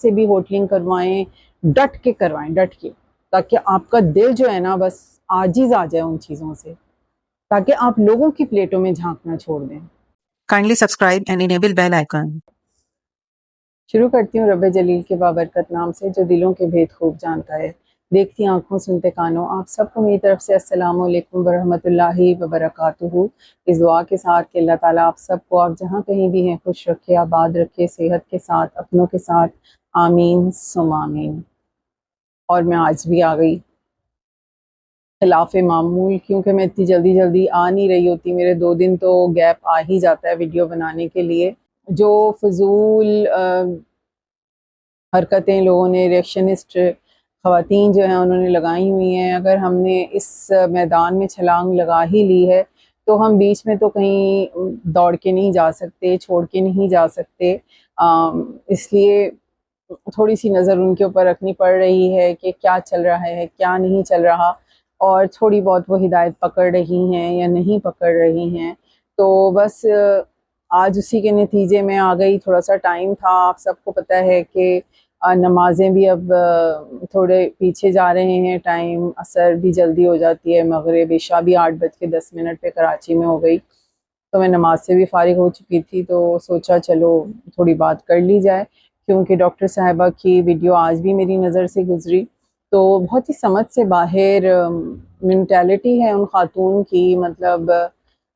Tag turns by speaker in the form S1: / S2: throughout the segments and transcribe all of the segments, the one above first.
S1: से भी होटलिंग करवाएं, डट के करवाएं, डट के, ताकि आपका दिल जो है ना बस आजिज आ जाए उन चीज़ों से, ताकि आप लोगों की प्लेटों में झांकना छोड़ दें।
S2: Kindly subscribe and enable bell icon.
S1: शुरू करती हूँ रब्बे जलील के बाबरकत नाम से, जो दिलों के भेद खूब जानता है, देखती आंखों सुनते कानों। आप सबको मेरी तरफ से अस्सलाम वालेकुम व रहमतुल्लाहि व बरकातुहू। इस दुआ के साथ कि अल्लाह ताला आप सबको, आप जहाँ कहीं भी हैं, खुश रखे, आबाद रखे, सेहत के साथ, अपनों के साथ। आमीन सुम आमीन। और मैं आज भी आ गई खिलाफ मामूल, क्योंकि मैं इतनी जल्दी जल्दी आ नहीं रही होती। मेरे 2 दिन तो गैप आ ही जाता है वीडियो बनाने के लिए। जो फजूल हरकतें लोगों ने, रिएक्शनिस्ट ख़वातीन जो हैं उन्होंने लगाई हुई हैं, अगर हमने इस मैदान में छलांग लगा ही ली है तो हम बीच में तो कहीं दौड़ के नहीं जा सकते, छोड़ के नहीं जा सकते। इसलिए थोड़ी सी नज़र उनके ऊपर रखनी पड़ रही है कि क्या चल रहा है, क्या नहीं चल रहा, और थोड़ी बहुत वो हिदायत पकड़ रही हैं या नहीं पकड़ रही हैं। तो बस आज उसी के नतीजे में आ गई। थोड़ा सा टाइम था, आप सबको पता है कि नमाज़ें भी अब थोड़े पीछे जा रहे हैं टाइम, असर भी जल्दी हो जाती है, मगरिब इशा भी 8:10 पे कराची में हो गई। तो मैं नमाज से भी फ़ारिग हो चुकी थी, तो सोचा चलो थोड़ी बात कर ली जाए, क्योंकि डॉक्टर साहिबा की वीडियो आज भी मेरी नज़र से गुज़री। तो बहुत ही समझ से बाहर मेंटालिटी है उन खातून की, मतलब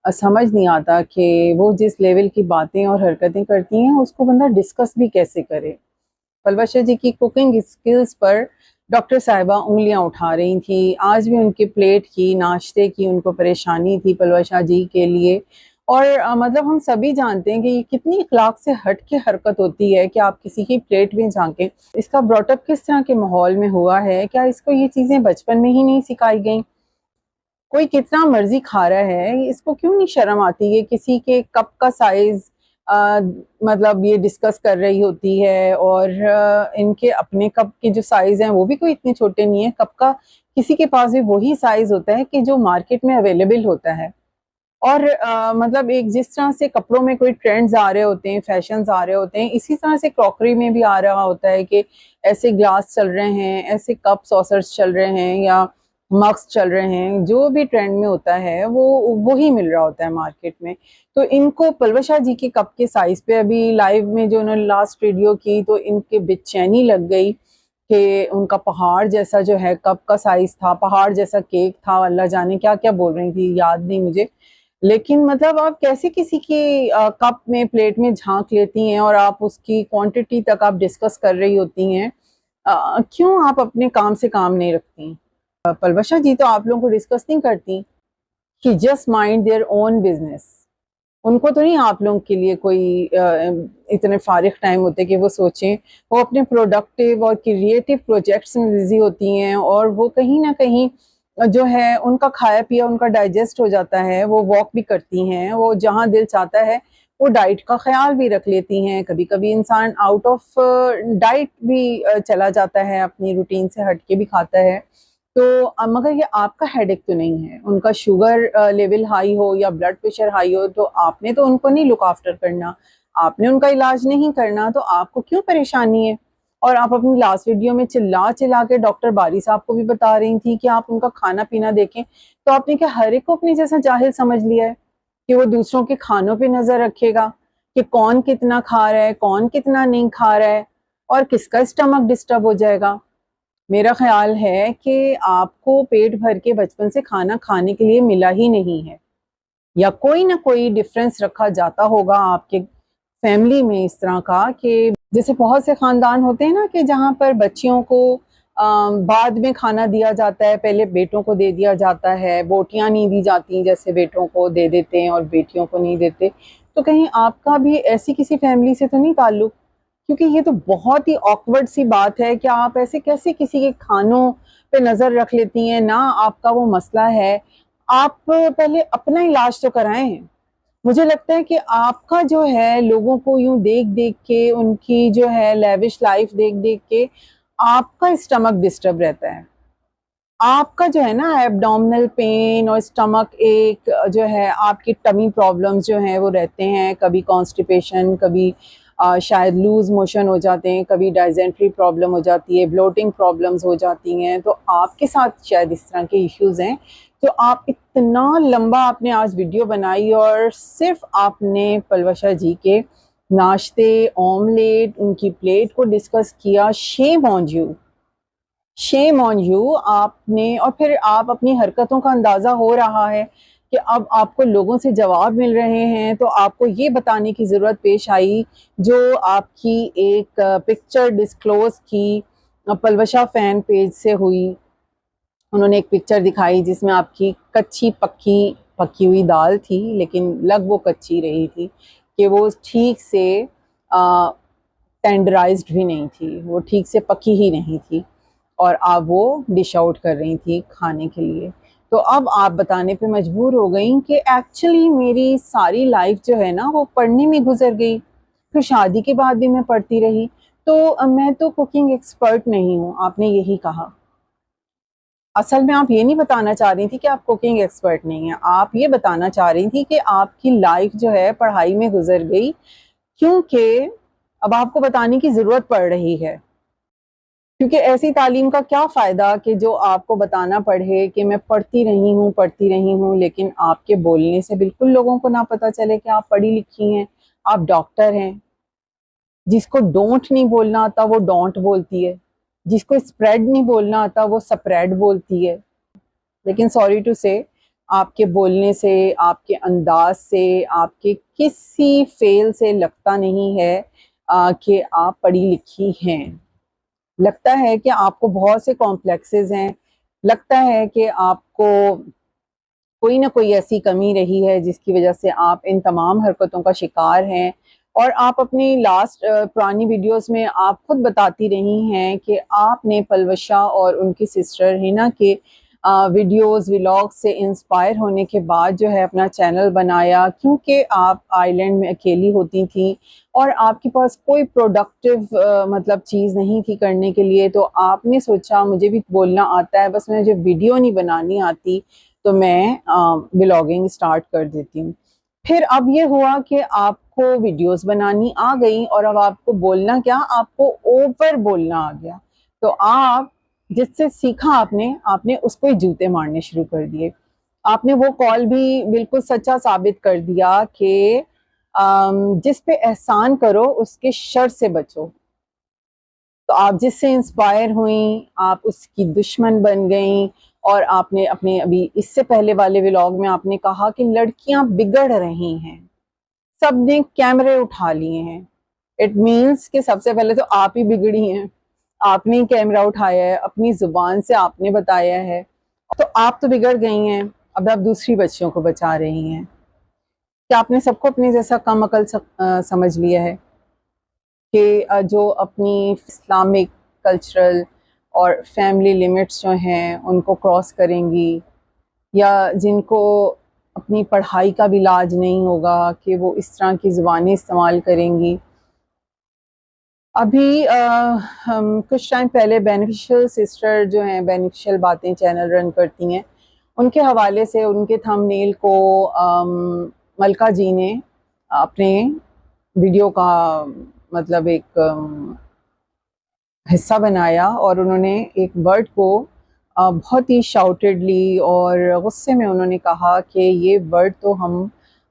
S1: समझ नहीं आता कि वो जिस लेवल की बातें और हरकतें करती हैं उसको बंदा डिस्कस भी कैसे करे। पलवशा जी की कुकिंग स्किल्स पर डॉक्टर साहिबा उंगलियां उठा रही थी। आज भी उनके प्लेट की, नाश्ते की उनको परेशानी थी पलवशा जी के लिए। और मतलब हम सभी जानते हैं कि ये कितनी अखलाक से हट के हरकत होती है कि आप किसी की प्लेट में झांकें। इसका ब्रॉटअप किस तरह के माहौल में हुआ है, क्या इसको ये चीज़ें बचपन में ही नहीं सिखाई गई? कोई कितना मर्जी खा रहा है, इसको क्यों नहीं शर्म आती है किसी के कप का साइज मतलब ये डिस्कस कर रही होती है, और इनके अपने कप के जो साइज हैं वो भी कोई इतने छोटे नहीं है। कप का किसी के पास भी वही साइज होता है कि जो मार्केट में अवेलेबल होता है। और मतलब एक जिस तरह से कपड़ों में कोई ट्रेंड्स आ रहे होते हैं, फैशंस आ रहे होते हैं, इसी तरह से क्रॉकरी में भी आ रहा होता है कि ऐसे ग्लास चल रहे हैं, ऐसे कप सॉसर्स चल रहे हैं, या मग्स चल रहे हैं। जो भी ट्रेंड में होता है वो ही मिल रहा होता है मार्केट में। तो इनको पलवशा जी के कप के साइज पे अभी लाइव में जो उन्होंने लास्ट वीडियो की, तो इनके बेचैनी लग गई कि उनका पहाड़ जैसा जो है कप का साइज था, पहाड़ जैसा केक था, अल्लाह जाने क्या क्या बोल रही थी, याद नहीं मुझे। लेकिन मतलब आप कैसे किसी की कप में, प्लेट में झांक लेती हैं, और आप उसकी क्वांटिटी तक आप डिस्कस कर रही होती हैं। क्यों आप अपने काम से काम नहीं रखती? पलवशा जी तो आप लोगों को डिस्कस नहीं करती कि just mind their own business. उनको तो नहीं आप लोगों के लिए कोई इतने फारिग टाइम होते कि वो सोचें। वो अपने प्रोडक्टिव और क्रिएटिव प्रोजेक्ट्स में बिजी होती हैं, और वो कहीं ना कहीं जो है उनका खाया पिया उनका डाइजेस्ट हो जाता है। वो वॉक भी करती हैं, वो जहाँ दिल चाहता है वो डाइट का ख्याल भी रख लेती हैं। कभी कभी इंसान आउट ऑफ डाइट भी चला जाता है, अपनी रूटीन से हट के भी खाता है। तो मगर ये आपका हेडेक तो नहीं है। उनका शुगर लेवल हाई हो या ब्लड प्रेशर हाई हो, तो आपने तो उनको नहीं लुक आफ्टर करना, आपने उनका इलाज नहीं करना, तो आपको क्यों परेशानी है? और आप अपनी लास्ट वीडियो में चिल्ला चिल्ला के डॉक्टर बारी साहब को भी बता रही थी कि आप उनका खाना पीना देखें। तो आपने क्या हर एक को अपने जैसा जाहिल समझ लिया है कि वो दूसरों के खानों पे नजर रखेगा कि कौन कितना खा रहा है, कौन कितना नहीं खा रहा है, और किसका स्टमक डिस्टर्ब हो जाएगा? मेरा ख्याल है कि आपको पेट भर के बचपन से खाना खाने के लिए मिला ही नहीं है, या कोई ना कोई डिफरेंस रखा जाता होगा आपके फैमिली में इस तरह का कि जैसे बहुत से खानदान होते हैं ना कि जहाँ पर बच्चियों को बाद में खाना दिया जाता है, पहले बेटों को दे दिया जाता है, बोटियां नहीं दी जाती, जैसे बेटों को दे देते हैं और बेटियों को नहीं देते। तो कहीं आपका भी ऐसी किसी फैमिली से तो नहीं ताल्लुक? क्योंकि ये तो बहुत ही ऑकवर्ड सी बात है कि आप ऐसे कैसे किसी के खानों पे नजर रख लेती हैं। ना आपका वो मसला है, आप पहले अपना इलाज तो कराएं। मुझे लगता है कि आपका जो है लोगों को यूं देख देख के, उनकी जो है लेविश लाइफ देख देख के आपका स्टमक डिस्टर्ब रहता है। आपका जो है ना एब्डोमिनल पेन और स्टमक एक जो है, आपकी टमी प्रॉब्लम्स जो हैं वो रहते हैं, कभी कॉन्स्टिपेशन, कभी शायद लूज़ मोशन हो जाते हैं, कभी डाइजेंट्री प्रॉब्लम हो जाती है, ब्लोटिंग प्रॉब्लम्स हो जाती हैं। तो आपके साथ शायद इस तरह के इश्यूज़ हैं। तो आप इतना लंबा आपने आज वीडियो बनाई और सिर्फ आपने पलवशा जी के नाश्ते, ऑमलेट, उनकी प्लेट को डिस्कस किया। Shame on you, shame on you. आपने और फिर आप अपनी हरकतों का अंदाज़ा हो रहा है कि अब आपको लोगों से जवाब मिल रहे हैं, तो आपको ये बताने की ज़रूरत पेश आई, जो आपकी एक पिक्चर डिस्क्लोज़ की पलवशा फ़ैन पेज से हुई। उन्होंने एक पिक्चर दिखाई जिसमें आपकी कच्ची पकी हुई दाल थी, लेकिन लग वो कच्ची रही थी कि वो ठीक से टेंडराइज्ड भी नहीं थी, वो ठीक से पकी ही नहीं थी, और आप वो डिश आउट कर रही थी खाने के लिए। तो अब आप बताने पे मजबूर हो गई कि एक्चुअली मेरी सारी लाइफ जो है ना वो पढ़ने में गुजर गई, फिर शादी के बाद भी मैं पढ़ती रही, तो मैं तो कुकिंग एक्सपर्ट नहीं हूँ, आपने यही कहा। असल में आप ये नहीं बताना चाह रही थी कि आप कुकिंग एक्सपर्ट नहीं हैं, आप ये बताना चाह रही थी कि आपकी लाइफ जो है पढ़ाई में गुजर गई, क्योंकि अब आपको बताने की ज़रूरत पड़ रही है। क्योंकि ऐसी तालीम का क्या फ़ायदा कि जो आपको बताना पड़े कि मैं पढ़ती रही हूँ, लेकिन आपके बोलने से बिल्कुल लोगों को ना पता चले कि आप पढ़ी लिखी हैं, आप डॉक्टर हैं। जिसको डोंट नहीं बोलना आता वो डोंट बोलती है, जिसको स्प्रेड नहीं बोलना आता वो स्प्रेड बोलती है। लेकिन सॉरी टू से, आपके बोलने से, आपके अंदाज से, आपके किसी फेल से लगता नहीं है कि आप पढ़ी लिखी हैं। लगता है कि आपको बहुत से कॉम्प्लेक्सेस हैं, लगता है कि आपको कोई ना कोई ऐसी कमी रही है जिसकी वजह से आप इन तमाम हरकतों का शिकार हैं। और आप अपनी लास्ट पुरानी वीडियोस में आप खुद बताती रही हैं कि आपने पलवशा और उनकी सिस्टर हिना के वीडियोस व्लॉग से इंस्पायर होने के बाद जो है अपना चैनल बनाया, क्योंकि आप आइलैंड में अकेली होती थी और आपके पास कोई प्रोडक्टिव मतलब चीज़ नहीं थी करने के लिए। तो आपने सोचा मुझे भी बोलना आता है, बस मुझे वीडियो नहीं बनानी आती, तो मैं ब्लॉगिंग स्टार्ट कर देती हूँ। फिर अब ये हुआ कि आपको वीडियोस बनानी आ गई और अब आपको बोलना क्या, आपको ओवर बोलना आ गया। तो आप जिससे सीखा आपने आपने उसको ही जूते मारने शुरू कर दिए। आपने वो कॉल भी बिल्कुल सच्चा साबित कर दिया कि जिस पे एहसान करो उसके शर से बचो। तो आप जिससे इंस्पायर हुई आप उसकी दुश्मन बन गई। और आपने अपने अभी इससे पहले वाले व्लॉग में आपने कहा कि लड़कियां बिगड़ रही हैं, सबने कैमरे उठा लिए हैं। इट मीन्स कि सबसे पहले तो आप ही बिगड़ी हैं, आपने ही कैमरा उठाया है, अपनी जुबान से आपने बताया है। तो आप तो बिगड़ गई हैं, अब आप दूसरी बच्चियों को बचा रही हैं। क्या आपने सबको अपने जैसा कम अकल समझ लिया है कि जो अपनी इस्लामिक कल्चरल और फैमिली लिमिट्स जो हैं उनको क्रॉस करेंगी, या जिनको अपनी पढ़ाई का भी इलाज नहीं होगा कि वो इस तरह की ज़ुबानें इस्तेमाल करेंगी। अभी हम कुछ टाइम पहले बेनिफिशियल सिस्टर जो हैं, बेनिफिशियल बातें चैनल रन करती हैं, उनके हवाले से उनके थंबनेल को मलका जी ने अपने वीडियो का मतलब एक हिस्सा बनाया और उन्होंने एक वर्ड को बहुत ही शाउटेडली और गुस्से में उन्होंने कहा कि ये वर्ड तो हम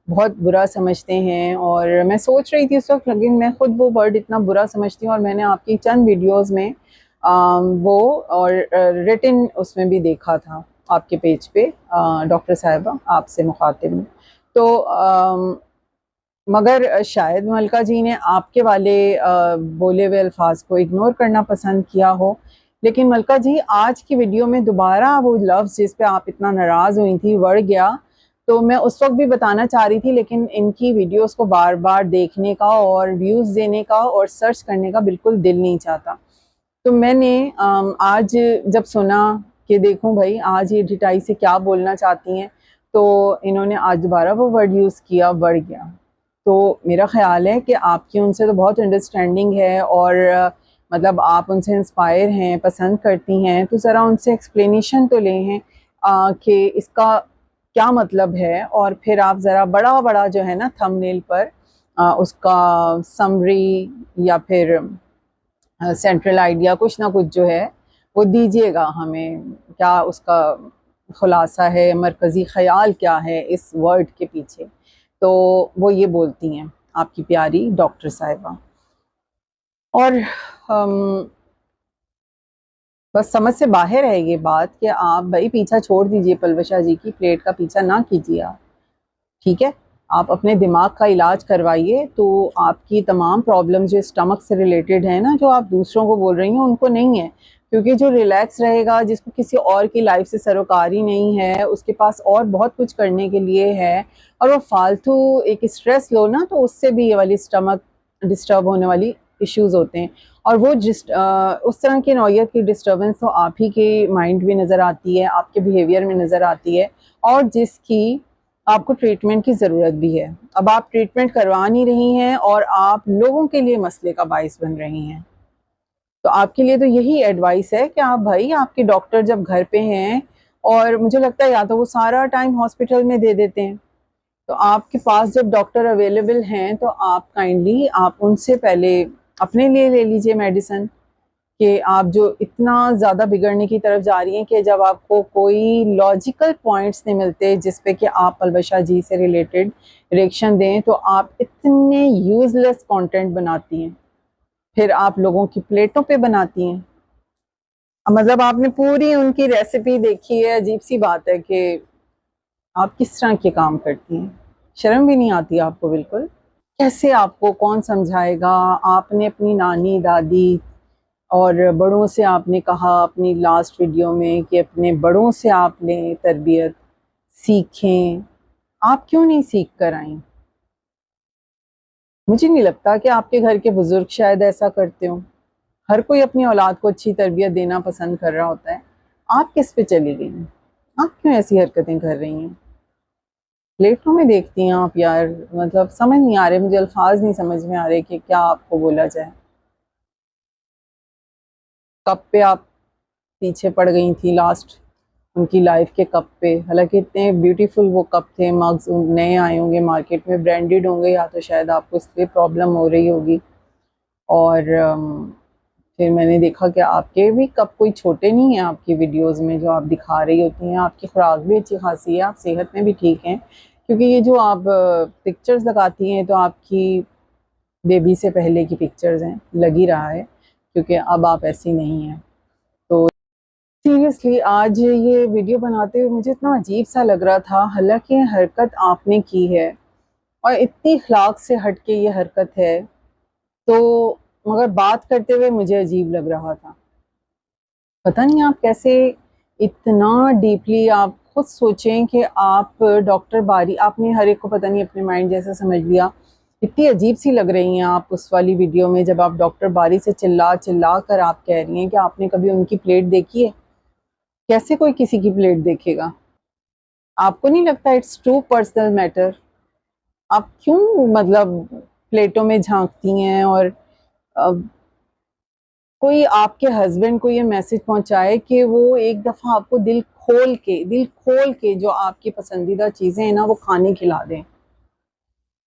S1: बहुत बुरा समझते हैं। और मैं सोच रही थी उस वक्त, लेकिन मैं खुद वो वर्ड इतना बुरा समझती हूँ और मैंने आपकी चंद वीडियोस में वो और रिटन उसमें भी देखा था आपके पेज पे, डॉक्टर साहिबा आपसे मुखातिब में। तो मगर शायद मलका जी ने आपके वाले बोले हुए अल्फाज को इग्नोर करना पसंद किया हो। लेकिन मलका जी आज की वीडियो में दोबारा वो लफ्ज़ जिस पे आप इतना नाराज़ हुई थी बढ़ गया। तो मैं उस वक्त भी बताना चाह रही थी, लेकिन इनकी वीडियोस को बार बार देखने का और व्यूज़ देने का और सर्च करने का बिल्कुल दिल नहीं चाहता। तो मैंने आज जब सुना कि देखूं भाई आज ये ढिठाई से क्या बोलना चाहती हैं, तो इन्होंने आज दोबारा वो वर्ड यूज़ किया, बढ़ गया। तो मेरा ख़्याल है कि आपकी उनसे तो बहुत अंडरस्टैंडिंग है और मतलब आप उनसे इंस्पायर हैं, पसंद करती हैं, तो ज़रा उनसे एक्सप्लेनेशन तो लें हैं कि इसका क्या मतलब है। और फिर आप ज़रा बड़ा बड़ा जो है ना थंबनेल पर उसका समरी या फिर सेंट्रल आइडिया कुछ ना कुछ जो है वो दीजिएगा हमें, क्या उसका खुलासा है, मरकज़ी ख्याल क्या है इस वर्ड के पीछे। तो वो ये बोलती हैं आपकी प्यारी डॉक्टर साहिबा। और बस समझ से बाहर है ये बात कि आप भाई पीछा छोड़ दीजिए, पलवशा जी की प्लेट का पीछा ना कीजिए आप, ठीक है। आप अपने दिमाग का इलाज करवाइए, तो आपकी तमाम प्रॉब्लम जो स्टमक से रिलेटेड है ना, जो आप दूसरों को बोल रही हैं उनको नहीं है। क्योंकि जो रिलैक्स रहेगा, जिसको किसी और की लाइफ से सरोकारी नहीं है, उसके पास और बहुत कुछ करने के लिए है, और वो फालतू एक स्ट्रेस लो ना, तो उससे भी ये वाली स्टमक डिस्टर्ब होने वाली इश्यूज होते हैं। और वो उस तरह की नौयत की डिस्टर्बेंस तो आप ही के माइंड में नज़र आती है, आपके बिहेवियर में नज़र आती है, और जिसकी आपको ट्रीटमेंट की ज़रूरत भी है। अब आप ट्रीटमेंट करवा नहीं रही हैं और आप लोगों के लिए मसले का बाइस बन रही हैं। तो आपके लिए तो यही एडवाइस है कि आप भाई, आपके डॉक्टर जब घर पे हैं, और मुझे लगता है या तो वो सारा टाइम हॉस्पिटल में दे देते हैं, तो आपके पास जब डॉक्टर अवेलेबल हैं तो आप काइंडली आप उनसे पहले अपने लिए ले लीजिए मेडिसिन। कि आप जो इतना ज़्यादा बिगड़ने की तरफ जा रही हैं कि जब आपको कोई लॉजिकल पॉइंट्स नहीं मिलते जिस पे कि आप अलबशा जी से रिलेटेड रिएक्शन दें, तो आप इतने यूज़लेस कंटेंट बनाती हैं, फिर आप लोगों की प्लेटों पे बनाती हैं। मतलब आपने पूरी उनकी रेसिपी देखी है, अजीब सी बात है कि आप किस तरह के काम करती हैं, शर्म भी नहीं आती आपको बिल्कुल। कैसे आपको कौन समझाएगा? आपने अपनी नानी दादी और बड़ों से आपने कहा अपनी लास्ट वीडियो में कि अपने बड़ों से आप लें तरबियत, सीखें। आप क्यों नहीं सीख कर आई? मुझे नहीं लगता कि आपके घर के बुजुर्ग शायद ऐसा करते हो। हर कोई अपनी औलाद को अच्छी तरबियत देना पसंद कर रहा होता है। आप किस पे चली गई हैं? आप क्यों ऐसी हरकतें कर रही हैं? प्लेटों में देखती हैं आप यार, मतलब समझ नहीं आ रहे, मुझे अल्फाज नहीं समझ में आ रहे कि क्या आपको बोला जाए। कब पे आप पीछे पड़ गई थी लास्ट उनकी लाइफ के कप पे, हालांकि इतने ब्यूटीफुल वो कप थे, मग्स नए आए होंगे मार्केट में, ब्रांडेड होंगे, या तो शायद आपको इसलिए प्रॉब्लम हो रही होगी। और फिर मैंने देखा कि आपके भी कप कोई छोटे नहीं हैं आपकी वीडियोस में जो आप दिखा रही होती हैं। आपकी खुराक भी अच्छी खासी है, आप सेहत में भी ठीक हैं, क्योंकि ये जो आप पिक्चर्स लगाती हैं तो आपकी बेबी से पहले की पिक्चर्स हैं, लग ही रहा है, क्योंकि अब आप ऐसी नहीं हैं। तो सीरियसली आज ये वीडियो बनाते हुए मुझे इतना अजीब सा लग रहा था, हालांकि हरकत आपने की है और इतनी अखलाक से हट के ये हरकत है, तो मगर बात करते हुए मुझे अजीब लग रहा था। पता नहीं आप कैसे इतना डीपली आप खुद सोचें कि आप डॉक्टर बारी, आपने हर एक को पता नहीं अपने माइंड जैसा समझ लिया। इतनी अजीब सी लग रही हैं आप उस वाली वीडियो में, जब आप डॉक्टर बारी से चिल्ला चिल्ला कर आप कह रही हैं कि आपने कभी उनकी प्लेट देखी है। कैसे कोई किसी की प्लेट देखेगा? आपको नहीं लगता इट्स टू पर्सनल मैटर? आप क्यों मतलब प्लेटों में झांकती हैं? और कोई आपके हस्बैंड को ये मैसेज पहुंचाए कि वो एक दफ़ा आपको दिल खोल के जो आपकी पसंदीदा चीज़ें हैं ना वो खाने खिला दें।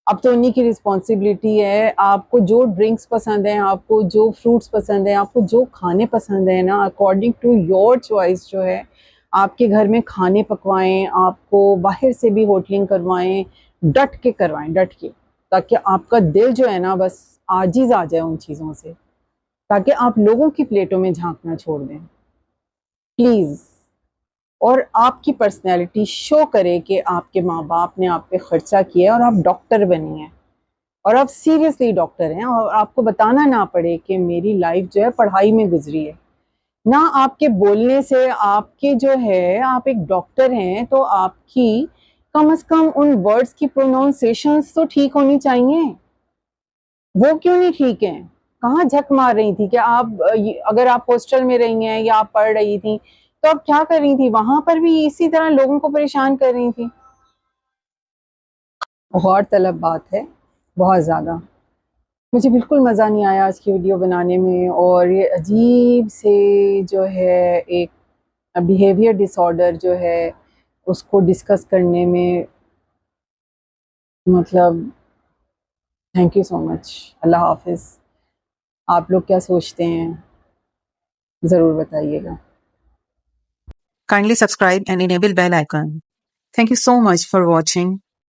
S1: अब तो उन्हीं की रिस्पॉन्सिबिलिटी है। आपको जो ड्रिंक्स पसंद हैं, आपको जो फ्रूट्स पसंद हैं, आपको जो खाने पसंद है ना, अकॉर्डिंग टू योर चॉइस जो है, आपके घर में खाने पकवाएं, आपको बाहर से भी होटलिंग करवाएं, डट के करवाएं, डट के, ताकि आपका दिल जो है ना बस आजिज आ जाए उन चीज़ों से, ताकि आप लोगों की प्लेटों में झांकना छोड़ दें प्लीज़। और आपकी पर्सनैलिटी शो करे कि आपके माँ बाप ने आप पे खर्चा किया और आप डॉक्टर बनी हैं, और आप सीरियसली डॉक्टर हैं, और आपको बताना ना पड़े कि मेरी लाइफ जो है पढ़ाई में गुजरी है। ना आपके बोलने से आपके जो है, आप एक डॉक्टर हैं तो आपकी कम से कम उन वर्ड्स की प्रोनाउंसिएशंस तो ठीक होनी चाहिए। वो क्यों नहीं ठीक है? कहाँ झक मार रही थी? क्या आप अगर आप हॉस्टल में रही हैं या आप पढ़ रही थी तो आप क्या कर रही थी? वहां पर भी इसी तरह लोगों को परेशान कर रही थी। गौरतलब बात है, बहुत ज़्यादा। मुझे बिल्कुल मज़ा नहीं आया आज की वीडियो बनाने में, और ये अजीब से जो है एक बिहेवियर डिसऑर्डर जो है उसको डिस्कस करने में, मतलब थैंक यू सो मच। अल्लाह हाफिज़। आप लोग क्या सोचते हैं, ज़रूर बताइएगा।
S2: Kindly subscribe and enable bell icon. Thank you so much for watching.